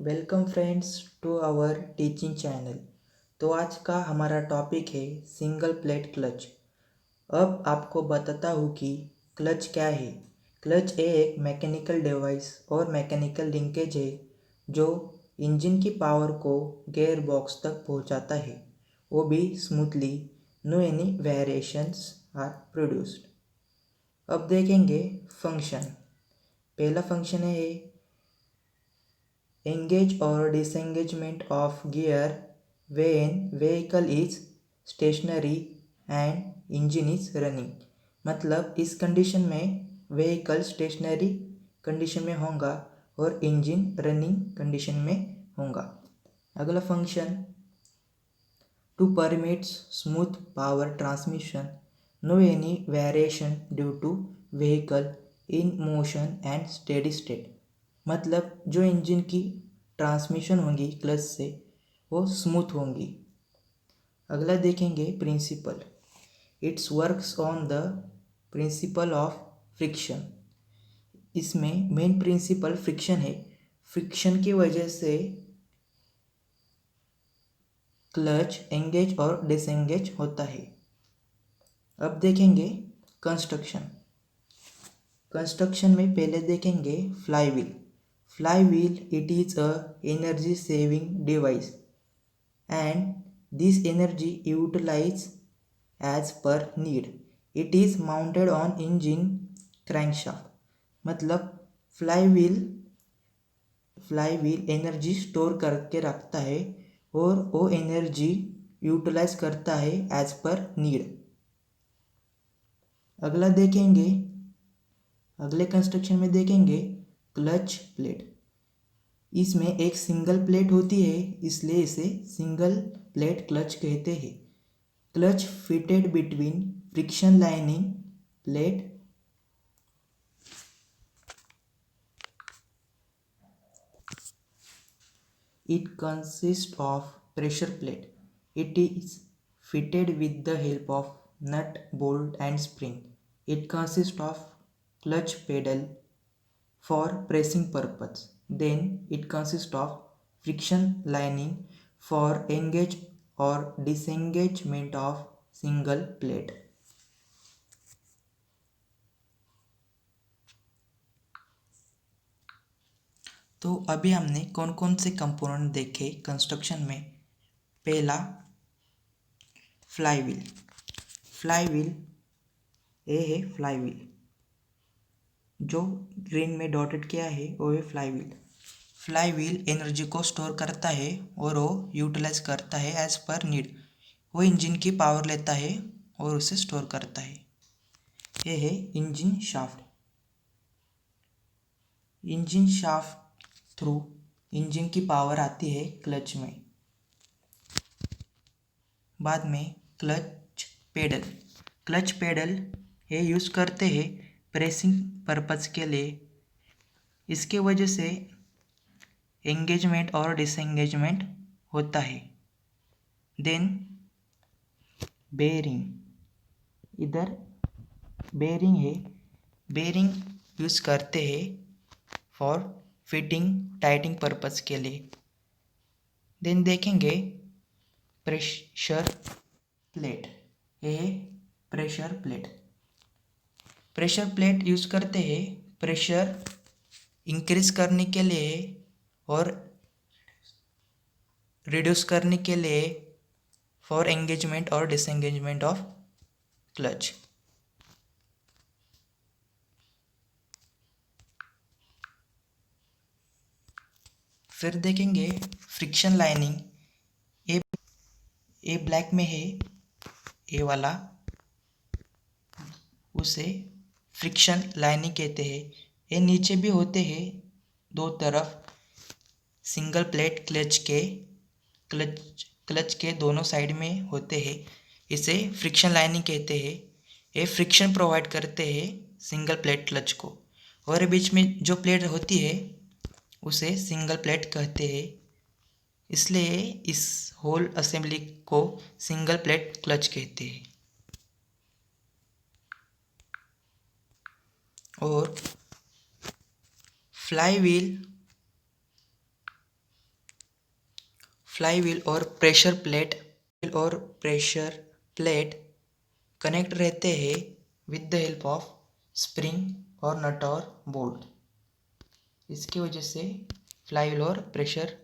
Welcome friends to our teaching channel. तो आज का हमारा टॉपिक है सिंगल प्लेट क्लच। अब आपको बताता हूँ कि क्लच क्या है। क्लच एक मैकेनिकल डिवाइस और मैकेनिकल लिंकेज है जो इंजन की पावर को गियर बॉक्स तक पहुँचाता है, वो भी smoothly, no any variations are produced. अब देखेंगे फंक्शन। पहला फंक्शन है engage or disengagement of gear when vehicle is stationary and engine is running। मतलब इस कंडीशन में व्हीकल स्टेशनरी कंडीशन में होगा और इंजन रनिंग कंडीशन में होगा। अगला function to permits smooth power transmission, no any variation due to vehicle in motion and steady state. मतलब जो इंजन की ट्रांसमिशन होंगी क्लच से वो स्मूथ होंगी। अगला देखेंगे principle. It's works on the principle of friction. इसमें मेन प्रिंसिपल फ्रिक्शन है। फ्रिक्शन की वजह से क्लच एंगेज और डिसएंगेज होता है। अब देखेंगे कंस्ट्रक्शन। कंस्ट्रक्शन में पहले देखेंगे flywheel. Flywheel, it is a energy saving device and this energy utilized as per need. It is mounted on engine crankshaft। मतलब फ्लाईव्हील एनर्जी स्टोर करके रखता है और वो एनर्जी यूटिलाइज करता है एज पर नीड। अगला देखेंगे, अगले कंस्ट्रक्शन में देखेंगे क्लच प्लेट। इसमें एक सिंगल प्लेट होती है, इसलिए इसे सिंगल प्लेट क्लच कहते हैं। Clutch fitted between friction lining plate it consists of pressure plate। It is fitted with the help of nut, bolt and spring। It consists of clutch pedal for pressing purpose। Then it consists of friction lining for engage or disengagement of single plate। तो अभी हमने कौन कौन से component देखे construction में। पहला flywheel. Flywheel ये है फ्लाईव्हील, जो ग्रीन में डॉटेड किया है वो है फ्लाईव्हील। फ्लाईव्हील एनर्जी को स्टोर करता है और वो यूटिलाइज करता है एज पर नीड। वो इंजन की पावर लेता है और उसे स्टोर करता है। ये है engine shaft. Engine shaft through engine की पावर आती है क्लच में। बाद में क्लच पेडल। क्लच पेडल ये यूज़ करते हैं प्रेसिंग पर्पज़ के लिए। इसके वजह से एंगेजमेंट और डिसएंगेजमेंट होता है। देन बेरिंग, इधर बेरिंग है। बेरिंग यूज़ करते हैं फॉर फिटिंग टाइटिंग पर्पज़ के लिए। देन देखेंगे प्रेशर प्लेट। ये है pressure plate. Pressure plate use करते हैं प्रेशर इंक्रीज करने के लिए और रिड्यूस करने के लिए फॉर एंगेजमेंट और डिसएंगेजमेंट ऑफ क्लच। फिर देखेंगे फ्रिक्शन लाइनिंग। ये ब्लैक में है, ये वाला, उसे फ्रिक्शन लाइनिंग कहते हैं। ये नीचे भी होते हैं दो तरफ, सिंगल प्लेट क्लच के दोनों साइड में होते हैं। इसे फ्रिक्शन लाइनिंग कहते हैं। ये फ्रिक्शन प्रोवाइड करते हैं सिंगल प्लेट क्लच को, और बीच में जो प्लेट होती है उसे सिंगल प्लेट कहते हैं। इसलिए इस होल असेंबली को सिंगल प्लेट क्लच कहते हैं। और फ्लाई व्हील फ्लाईव्हील और प्रेशर प्लेट कनेक्ट रहते हैं with the help of spring और नट और बोल्ट। इसकी वजह से फ्लाईव्हील और प्रेशर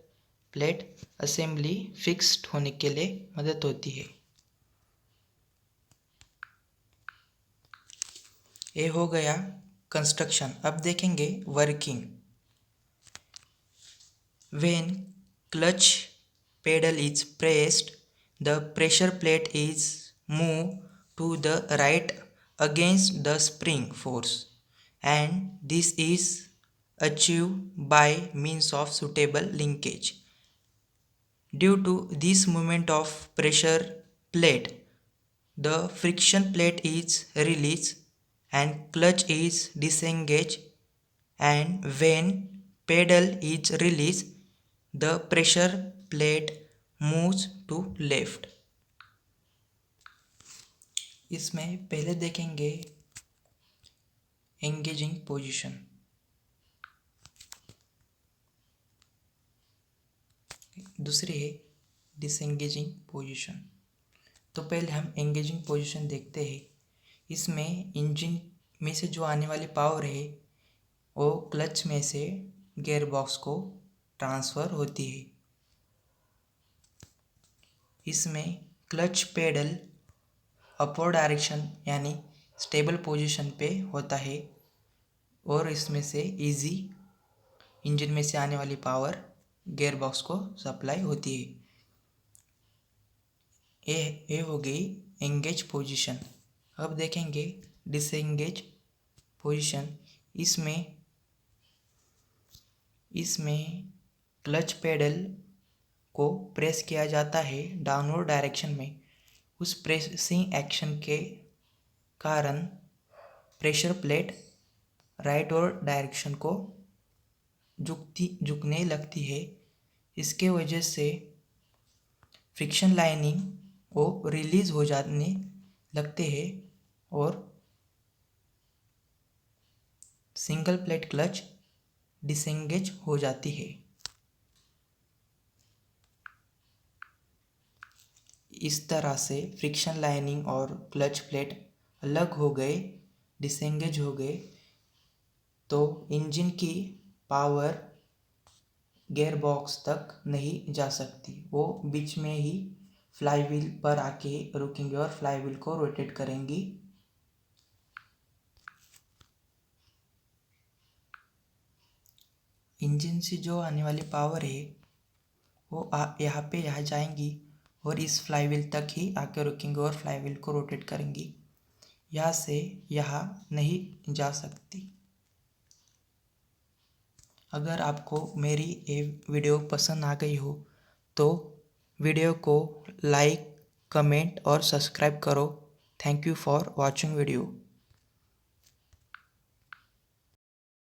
प्लेट असेंबली फिक्स्ड होने के लिए मदद होती है। ये हो गया कंस्ट्रक्शन। अब देखेंगे working. When clutch pedal is pressed, the pressure plate is moved to the right against the spring force, and this is achieved by means of suitable linkage. Due to this movement of pressure plate, the friction plate is released and clutch is disengaged, and when pedal is released, the pressure plate moves to left. इसमें पहले देखेंगे engaging position. दूसरी है डिसएंगेजिंग position. तो पहले हम engaging position देखते हैं। इसमें इंजन में से जो आने वाली पावर है वो क्लच में से गियर बॉक्स को ट्रांसफ़र होती है। इसमें क्लच पेडल अपवर्ड डायरेक्शन यानी स्टेबल पोजीशन पे होता है और इसमें से इजी इंजन में से आने वाली पावर गियर बॉक्स को सप्लाई होती है। ये हो गई एंगेज पोजीशन। अब देखेंगे डिसएंगेज पोजीशन। इसमें क्लच पेडल को प्रेस किया जाता है डाउनवर्ड डायरेक्शन में। उस प्रेसिंग एक्शन के कारण प्रेशर प्लेट राइटवर्ड डायरेक्शन को झुकने लगती है। इसके वजह से फ्रिक्शन लाइनिंग वो रिलीज हो जाने लगते हैं और सिंगल प्लेट क्लच डिसएंगेज हो जाती है। इस तरह से फ्रिक्शन लाइनिंग और क्लच प्लेट अलग हो गए, डिसएंगेज हो गए, तो इंजन की पावर गियर बॉक्स तक नहीं जा सकती। वो बीच में ही फ्लाईव्हील पर आके रुकेंगे और फ्लाईव्हील को रोटेट करेंगी। इंजन से जो आने वाली पावर है वो यहाँ जाएंगी और इस फ्लाईव्हील तक ही आके रुकेंगे और फ्लाईव्हील को रोटेट करेंगी। यहाँ से यहाँ नहीं जा सकती। अगर आपको मेरी ये वीडियो पसंद आ गई हो तो वीडियो को लाइक, कमेंट और सब्सक्राइब करो। Thank you for watching video.